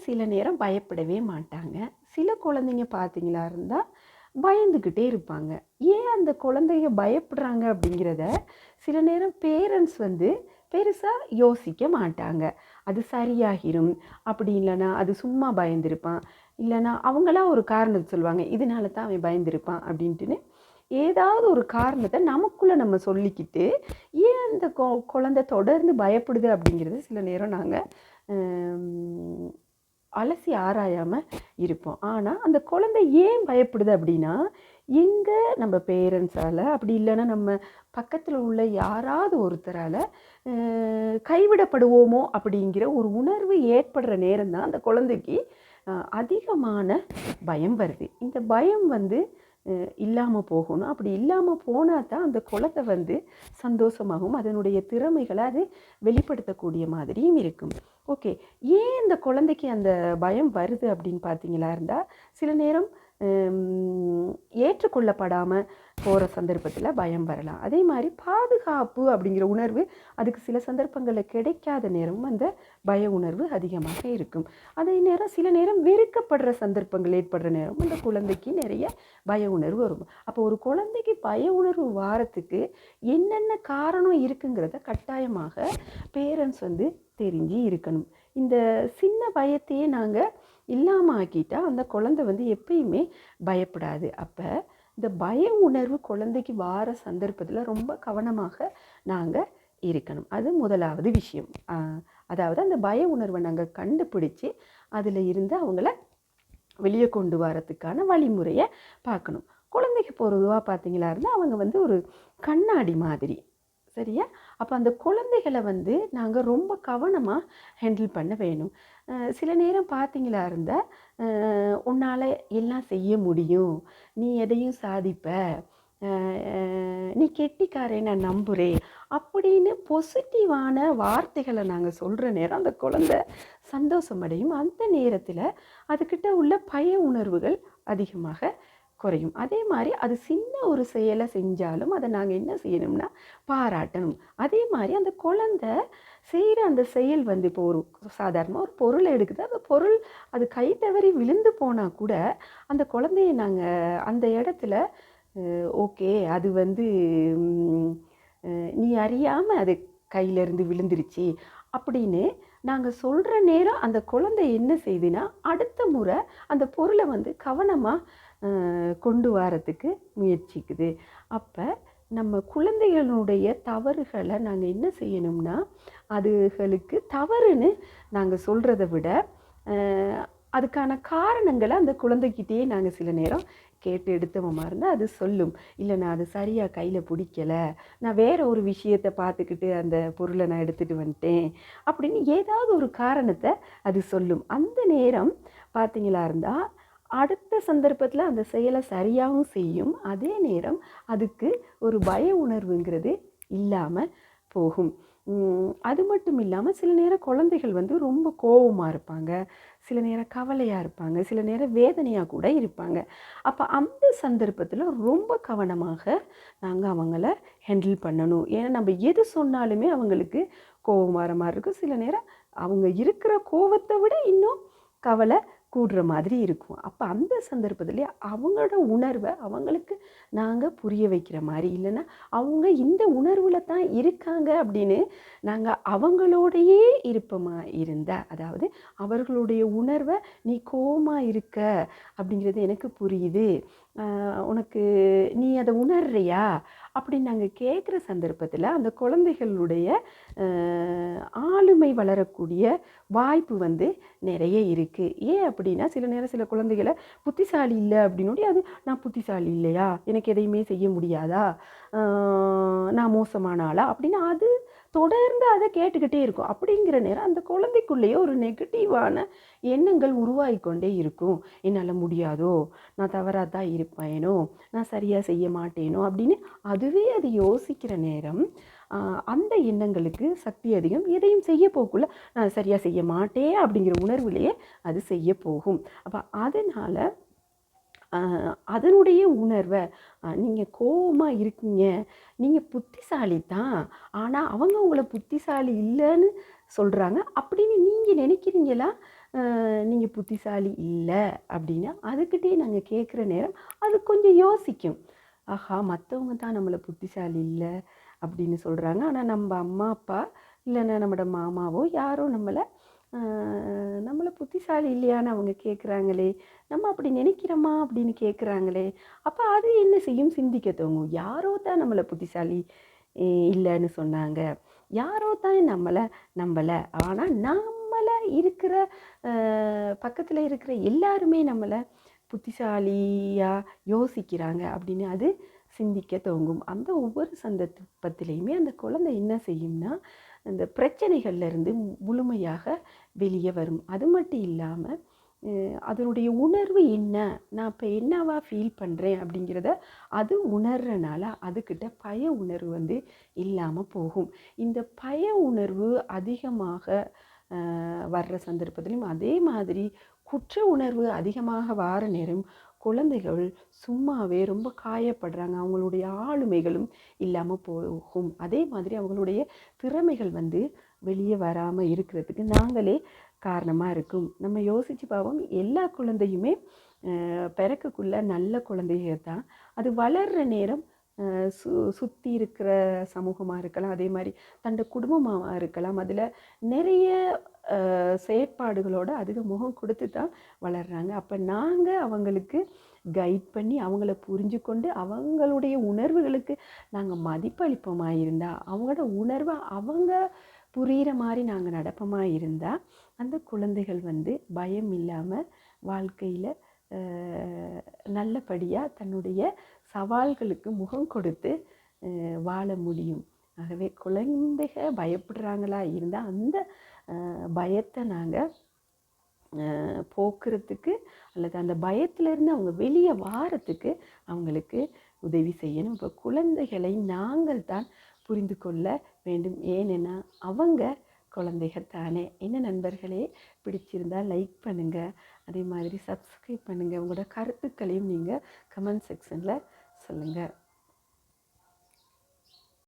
சில நேரம் பயப்படவே மாட்டாங்க. சில குழந்தைங்க பார்த்தீங்களா இருந்தால் பயந்துக்கிட்டே இருப்பாங்க. ஏன் அந்த குழந்தைங்க பயப்படுறாங்க அப்படிங்கிறத சில நேரம் பேரண்ட்ஸ் வந்து பெருசாக யோசிக்க மாட்டாங்க. அது சரியாகிரும், அப்படி இல்லைன்னா அது சும்மா பயந்திருப்பான், இல்லைன்னா அவங்களா ஒரு காரணத்தை சொல்லுவாங்க, இதனால தான் அவன் பயந்திருப்பான் அப்படின்ட்டுன்னு ஏதாவது ஒரு காரணத்தை நமக்குள்ளே நம்ம சொல்லிக்கிட்டு ஏன் அந்த குழந்தை தொடர்ந்து பயப்படுது அப்படிங்கிறது சில நேரம் நாங்கள் அலசி ஆராயாமல் இருப்போம். ஆனால் அந்த குழந்தை ஏன் பயப்படுது அப்படின்னா, எங்கே நம்ம பேரண்ட்ஸால் அப்படி இல்லைன்னா நம்ம பக்கத்தில் உள்ள யாராவது ஒருத்தரால் கைவிடப்படுவோமோ அப்படிங்கிற ஒரு உணர்வு ஏற்படுற நேரம் தான் அந்த குழந்தைக்கு அதிகமான பயம் வருது. இந்த பயம் வந்து இல்லாமல் போகணும். அப்படி இல்லாமல் போனால் தான் அந்த குழந்தை வந்து சந்தோஷமாகவும் அதனுடைய திறமைகளை அது வெளிப்படுத்தக்கூடிய மாதிரியும் இருக்கும். ஓகே, ஏன் இந்த குழந்தைக்கு அந்த பயம் வருது அப்படின்னு பார்த்தீங்களா இருந்தால், சில நேரம் ஏற்றுக்கொள்ளப்படாமல் போகிற சந்தர்ப்பத்தில் பயம் வரலாம். அதே மாதிரி பாதுகாப்பு அப்படிங்கிற உணர்வு அதுக்கு சில சந்தர்ப்பங்களில் கிடைக்காத நேரமும் அந்த பய உணர்வு அதிகமாக இருக்கும். அதே நேரம் சில நேரம் வெறுக்கப்படுற சந்தர்ப்பங்கள் ஏற்படுற நேரம் அந்த குழந்தைக்கு நிறைய பய உணர்வு வரும். அப்போ ஒரு குழந்தைக்கு பய உணர்வு வாரத்துக்கு என்னென்ன காரணம் இருக்குங்கிறத கட்டாயமாக பேரண்ட்ஸ் வந்து தெரிஞ்சு இருக்கணும். இந்த சின்ன பயத்தையே நாங்கள் இல்லாமல் ஆக்கிட்டா அந்த குழந்தை வந்து எப்பயுமே பயப்படாது. அப்போ இந்த பய உணர்வு குழந்தைக்கு வார சந்தர்ப்பத்தில் ரொம்ப கவனமாக நாங்கள் இருக்கணும். அது முதலாவது விஷயம். அதாவது அந்த பய உணர்வை நாங்கள் கண்டுபிடிச்சி அதில் இருந்து அவங்கள வெளியே கொண்டு வரத்துக்கான வழிமுறையை பார்க்கணும். குழந்தைக்கு பொதுவாக பார்த்தீங்களா இருந்தால் அவங்க வந்து ஒரு கண்ணாடி மாதிரி, சரியா? அப்போ அந்த குழந்தைகளை வந்து நாங்கள் ரொம்ப கவனமாக ஹேண்டில் பண்ண வேணும். சில நேரம் பார்த்தீங்களா இருந்தால் உன்னால் எல்லாம் செய்ய முடியும், நீ எதையும் சாதிப்ப, நீ கெட்டிக்காரன் நான் நம்புகிறேன் அப்படின்னு பாசிட்டிவான வார்த்தைகளை நாங்கள் சொல்கிற நேரம் அந்த குழந்தை சந்தோஷமடையும். அந்த நேரத்தில் அதுக்கிட்ட உள்ள பய உணர்வுகள் அதிகமாக குறையும். அதே மாதிரி அது சின்ன ஒரு செயலை செஞ்சாலும் அதை நாங்கள் என்ன செய்யணும்னா பாராட்டணும். அதே மாதிரி அந்த குழந்தை செய்கிற அந்த செயல் வந்து இப்போ ஒரு சாதாரணமாக ஒரு பொருளை எடுக்குது, அந்த பொருள் அது கை தவறி விழுந்து போனால் கூட அந்த குழந்தைய நாங்கள் அந்த இடத்துல ஓகே அது வந்து நீ அறியாமல் அது கையிலேருந்து விழுந்துருச்சு அப்படின்னு நாங்கள் சொல்கிற நேரம் அந்த குழந்தை என்ன செய்யுதுன்னா அடுத்த முறை அந்த பொருளை வந்து கவனமாக கொண்டு வரத்துக்கு முயற்சிக்குது. அப்போ நம்ம குழந்தைகளுடைய தவறுகளை நாங்கள் என்ன செய்யணும்னா அதுகளுக்கு தவறுன்னு நாங்கள் சொல்கிறத விட அதுக்கான காரணங்களை அந்த குழந்தைகிட்டேயே நாங்கள் சில நேரம் கேட்டு எடுத்தவமாக இருந்தால் அது சொல்லும். இல்லை நான் அது சரியாக கையில் பிடிக்கலை, நான் வேறு ஒரு விஷயத்தை பார்த்துக்கிட்டு அந்த பொருளை நான் எடுத்துகிட்டு வந்துட்டேன் அப்படின்னு ஏதாவது ஒரு காரணத்தை அது சொல்லும். அந்த நேரம் பார்த்தீங்களா இருந்தால் அடுத்த சந்தர்ப்பத்தில் அந்த செயலை சரியாகவும் செய்யும். அதே நேரம் அதுக்கு ஒரு பய உணர்வுங்கிறது இல்லாமல் போகும். அது மட்டும் இல்லாமல் சில நேரம் குழந்தைகள் வந்து ரொம்ப கோபமாக இருப்பாங்க, சில நேரம் கவலையாக இருப்பாங்க, சில நேரம் வேதனையாக கூட இருப்பாங்க. அப்போ அந்த சந்தர்ப்பத்தில் ரொம்ப கவனமாக நாங்கள் அவங்கள ஹேண்டில் பண்ணணும். ஏன்னா நம்ம எது சொன்னாலுமே அவங்களுக்கு கோபம் வர மாதிரி இருக்கும். சில நேரம் அவங்க இருக்கிற கோபத்தை விட இன்னும் கவலை கூடுற மாதிரி இருக்கும். அப்போ அந்த சந்தர்ப்பத்திலே அவங்களோட உணர்வை அவங்களுக்கு நாங்கள் புரிய வைக்கிற மாதிரி, இல்லைன்னா அவங்க இந்த உணர்வில் தான் இருக்காங்க அப்படின்னு நாங்கள் அவங்களோடையே இருப்போமா இருந்தால், அதாவது அவர்களுடைய உணர்வை நீ கோவமாக இருக்க அப்படிங்கிறது எனக்கு புரியுது, உனக்கு நீ அதை உணர்றியா அப்படின்னு நாங்கள் கேட்குற சந்தர்ப்பத்தில் அந்த குழந்தைகளுடைய ஆளுமை வளரக்கூடிய வாய்ப்பு வந்து நிறைய இருக்குது. ஏன் அப்படின்னா சில நேரம் சில குழந்தைகளை புத்திசாலி இல்லை அப்படின்னோடனே அது நான் புத்திசாலி இல்லையா, எனக்கு எதையுமே செய்ய முடியாதா, நான் மோசமான ஆளா அப்படின்னு அது தொடர்ந்து அதை கேட்டுக்கிட்டே இருக்கும். அப்படிங்கிற நேரம் அந்த குழந்தைக்குள்ளேயே ஒரு நெகட்டிவான எண்ணங்கள் உருவாகிக்கொண்டே இருக்கும். என்னால் முடியாதோ, நான் தவறாக தான் இருப்பேனோ, நான் சரியாக செய்ய மாட்டேனோ அப்படின்னு அதுவே அது யோசிக்கிற நேரம் அந்த எண்ணங்களுக்கு சக்தி அதிகம். எதையும் செய்ய போக்குள்ள நான் சரியாக செய்ய மாட்டேன் அப்படிங்கிற உணர்வுலேயே அது செய்ய போகும். அப்போ அதனால் அதனுடைய உணர்வை நீங்கள் கோபமாக இருக்கீங்க, நீங்கள் புத்திசாலி தான், ஆனால் அவங்க உங்களை புத்திசாலி இல்லைன்னு சொல்கிறாங்க அப்படின்னு நீங்கள் நினைக்கிறீங்களா நீங்கள் புத்திசாலி இல்லை அப்படின்னா அதுக்கிட்டே நாங்கள் கேட்குற நேரம் அது கொஞ்சம் யோசிக்கும். ஆஹா, மற்றவங்க தான் நம்மளை புத்திசாலி இல்லை அப்படின்னு சொல்கிறாங்க, ஆனால் நம்ம அம்மா அப்பா இல்லைன்னா நம்மளோட மாமாவோ யாரோ நம்மளை புத்திசாலி இல்லையான்னு அவங்க கேட்குறாங்களே, நம்ம அப்படி நினைக்கிறோமா அப்படின்னு கேட்குறாங்களே, அப்போ அது என்ன செய்யும், சிந்திக்க தோங்கும். யாரோ தான் நம்மளை புத்திசாலி இல்லைன்னு சொன்னாங்க, யாரோ தான் நம்மளை நம்பலை, ஆனால் நம்மளை இருக்கிற பக்கத்தில் இருக்கிற எல்லாருமே நம்மளை புத்திசாலியாக யோசிக்கிறாங்க அப்படின்னு அது சிந்திக்க துவங்கும். அந்த ஒவ்வொரு சந்தர்ப்பத்திலையுமே அந்த குழந்தை என்ன செய்யும்னா அந்த பிரச்சனைகள்லேருந்து முழுமையாக வெளியே வரும். அது மட்டும் இல்லாமல் அதனுடைய உணர்வு என்ன, நான் இப்போ என்னவா ஃபீல் பண்ணுறேன் அப்படிங்கிறத அது உணர்றனால அதுக்கிட்ட பய உணர்வு இல்லாமல் போகும். இந்த பய உணர்வு அதிகமாக வர்ற சந்தர்ப்பத்திலையும் அதே மாதிரி குற்ற உணர்வு அதிகமாக வார நேரம் குழந்தைகள் சும்மாவே ரொம்ப காயப்படுறாங்க, அவங்களுடைய ஆளுமைகளும் இல்லாமல் போகும். அதே மாதிரி அவங்களுடைய திறமைகள் வெளியே வராமல் இருக்கிறதுக்கு நாங்களே காரணமாக இருக்கும். நம்ம யோசித்து பார்ப்போம், எல்லா குழந்தையுமே பிறக்கக்குள்ள நல்ல குழந்தைங்க தான். அது வளர்கிற நேரம் சுற்றி இருக்கிற சமூகமாக இருக்கலாம், அதே மாதிரி தன்னோட குடும்பமாக இருக்கலாம், அதில் நிறைய செயற்பாடுகளோடு அதிக முகம் கொடுத்து தான் வளர்கிறாங்க. அப்போ நாங்கள் அவங்களுக்கு கைட் பண்ணி அவங்கள புரிஞ்சு கொண்டு அவங்களுடைய உணர்வுகளுக்கு நாங்கள் மதிப்பளிப்போமா இருந்தால், அவங்களோட உணர்வை அவங்க புரிகிற மாதிரி நாங்கள் நடப்போமா இருந்தால், அந்த குழந்தைகள் பயம் இல்லாமல் வாழ்க்கையில் நல்லபடியாக தன்னுடைய சவால்களுக்கு முகம் கொடுத்து வாழ முடியும். ஆகவே குழந்தைகள் பயப்படுறாங்களா இருந்தால் அந்த பயத்தை நாங்கள் போக்குறதுக்கு அல்லது அந்த பயத்திலேருந்து அவங்க வெளியே வாரத்துக்கு அவங்களுக்கு உதவி செய்யணும். இப்போ குழந்தைகளை நாங்கள் தான் புரிந்து கொள்ள வேண்டும், ஏன்னா அவங்க குழந்தைகள் தானே. என்ன நண்பர்களே, பிடிச்சிருந்தால் லைக் பண்ணுங்கள், அதே மாதிரி சப்ஸ்கிரைப் பண்ணுங்கள், உங்களோட கருத்துக்களையும் நீங்கள் கமெண்ட் செக்ஷனில் சொல்லுங்கள்.